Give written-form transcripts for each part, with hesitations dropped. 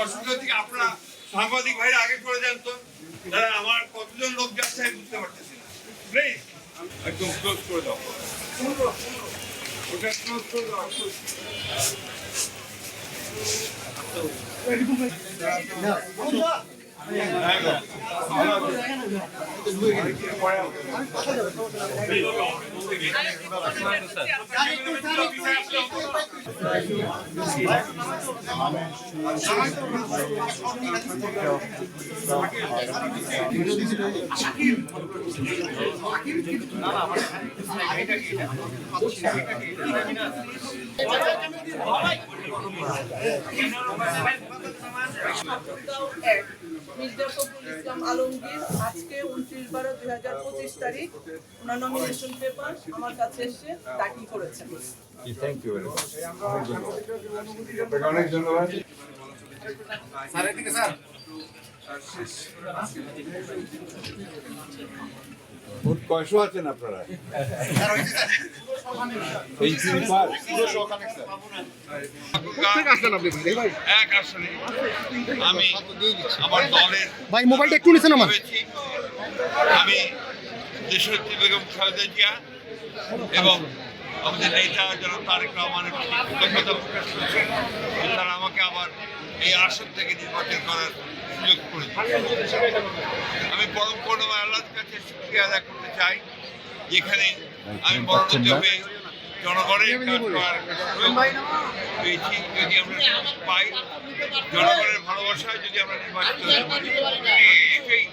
অসুবিধা থেকে আপনারা সাংবাদিক ভাইরা আগে করে যান তো। তারা আমার কতজন লোক যাচ্ছে আমি বুঝতে পারতেছি না। প্লিজ একদম ক্লোজ করে দাও, ওটা ক্লোজ করে দাও। মির্জা ফখরুল ইসলাম আলমগীর আজকে 29/12/2025 তারিখ ওনার নমিনেশন পেপার আমার কাছে এসে দাখিল করেছেন। Thank you very much. অনেক ধন্যবাদ স্যার। এদিকে স্যার, ভোট কয়শো আছেন আপনারা? এক আসনে আমি আমার দলের ভাই মোবাইলটা একটু নিছেন আমার। আমি দেশনেত্রী বেগম খালেদা জিয়া এবং আমাদের নেতা যারা তারেক রহমানের প্রতি কৃতজ্ঞতা প্রকাশ করেছে, তারা আমাকে আবার এই আসন থেকে নির্বাচন করার সুযোগ করেছে। আমি পরম করুণাময় আল্লাহর কাছে শুকরিয়া আদায় করতে চাই, যেখানে আমি মনোনীত হয়ে জনগণের কাজ করার সুযোগ পেয়েছি। যদি আমরা পাই জনগণের ভালোবাসায়, যদি আমরা নির্বাচিত হতে পারি, এটাই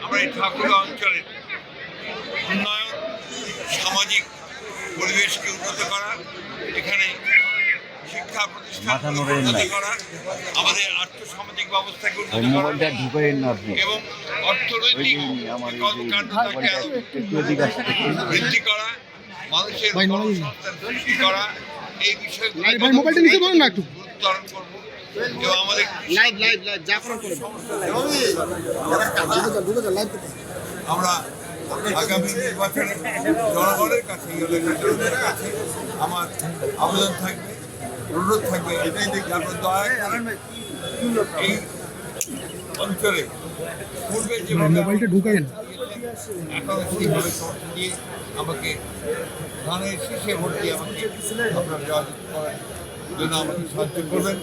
আমরা এই ঠাকুরা অঞ্চলের উন্নয়ন, সামাজিক পরিবেশকে উন্নত করা, এখানে শিক্ষা প্রতিষ্ঠান উন্নতি করা, আমাদের আর্থসামাজিক ব্যবস্থাকে উন্নত করা এবং অর্থনৈতিক কর্মকাণ্ডকে বৃদ্ধি করা, মানুষের কর্মসংস্থান সৃষ্টি করা, এই বিষয়গুলো গুরুত্ব আরোপ করব এবং আমাদের আমরা আগামী নির্বাচনে জনগণের কাছে জনগণের কাছে আমার আবেদন থাকবে, অনুরোধ থাকবে, এটাই দেখি আপনার দয়া করে এই অঞ্চলে পূর্বে যেভাবে এখন সেইভাবে সমর্থন দিয়ে আমাকে ধানের শীষে ভোট দিয়ে আমাকে আপনার জয় করার জন্য আমাকে সাহায্য করবেন।